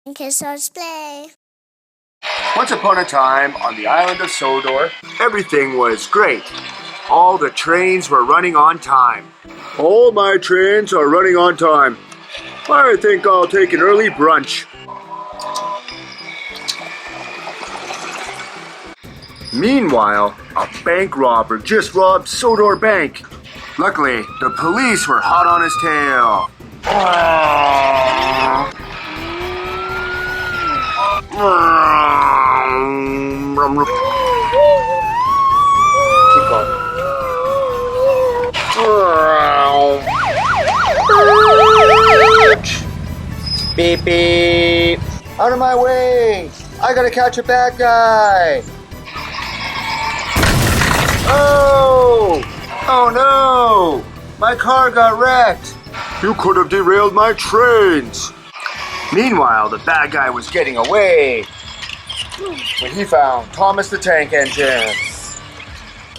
Okay, so let's play. Once upon a time, on the island of Sodor, everything was great. All the trains were running on time. All my trains are running on time. I think I'll take an early brunch. Meanwhile, a bank robber just robbed Sodor Bank. Luckily, the police were hot on his tail. Keep going. Beep beep. Out of my way. I gotta catch a bad guy. Oh! Oh no! My car got wrecked. You could have derailed my trains. Meanwhile, the bad guy was getting away when he found Thomas the tank engine.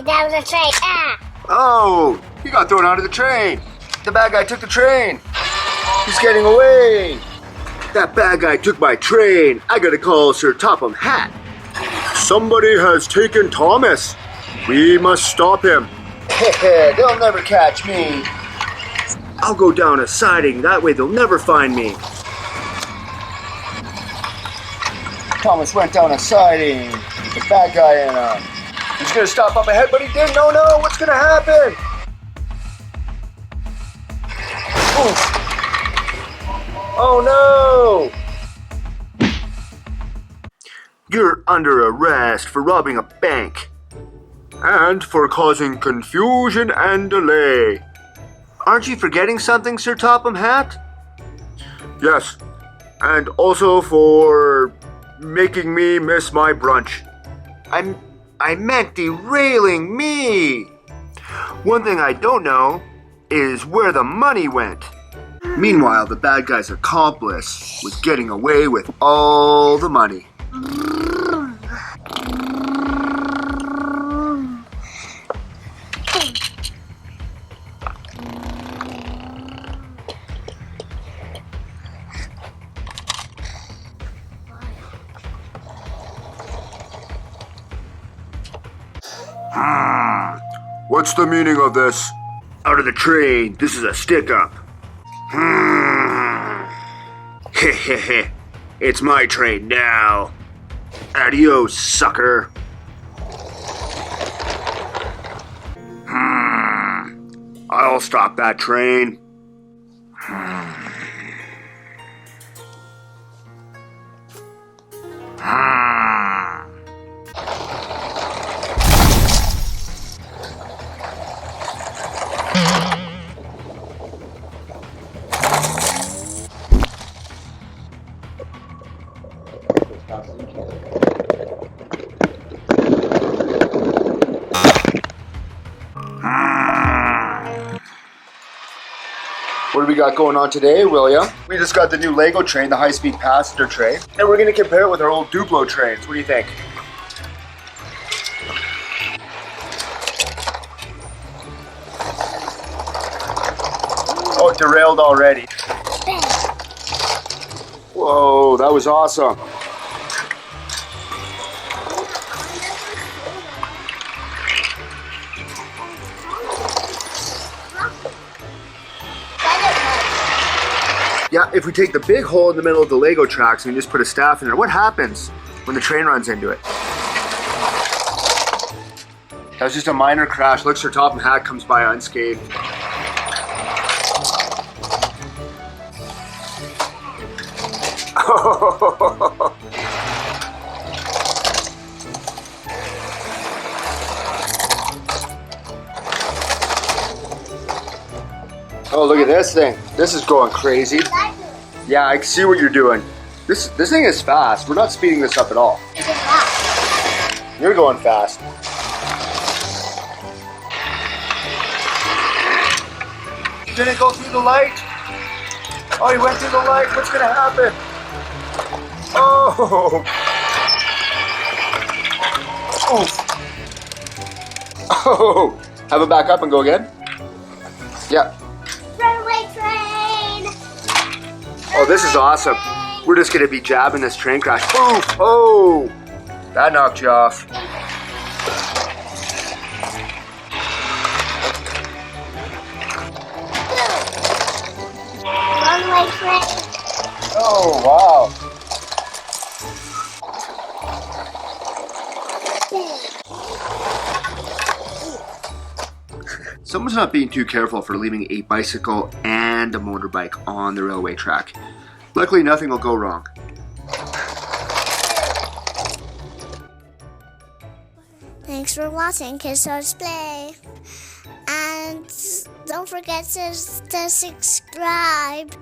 That was a train. Ah! Oh! He got thrown out of the train. The bad guy took the train. He's getting away. That bad guy took my train. I gotta call Sir Topham Hatt. Somebody has taken Thomas. We must stop him. They'll never catch me. I'll go down a siding. That way they'll never find me. Thomas went down a siding. The bad guy in he's gonna stop up ahead, but he didn't. No, no, what's gonna happen? Ooh. Oh no! You're under arrest for robbing a bank. And for causing confusion and delay. Aren't you forgetting something, Sir Topham Hatt? Yes, and also for making me miss my brunch. I meant derailing me. One thing I don't know is where the money went. Meanwhile, the bad guy's accomplice was getting away with all the money. What's the meaning of this? Out of the train, this is a stick-up. Hehehe, it's my train now. Adios, sucker. I'll stop that train. What do we got going on today, William? We just got the new Lego train, the high-speed passenger train, and we're going to compare it with our old Duplo trains. What do you think? Oh, it derailed already. Whoa, that was awesome. Yeah, if we take the big hole in the middle of the Lego tracks and just put a staff in there, what happens when the train runs into it? That was just a minor crash. Look, Sir Topham Hatt comes by unscathed. Oh, look at this thing. This is going crazy. Yeah, I see what you're doing. This thing is fast. We're not speeding this up at all. You're going fast. You didn't go through the light? Oh, you went through the light. What's going to happen? Oh. Oh. Have it back up and go again? Yeah. Runaway train! Oh, this is awesome. We're just gonna be jabbing this train crash. Oof! Oh! That knocked you off. Wrong way, Frank. Oh, wow. Someone's not being too careful for leaving a bicycle and a motorbike on the railway track. Luckily, nothing will go wrong. Thanks for watching Kids Let's Play. And don't forget to subscribe.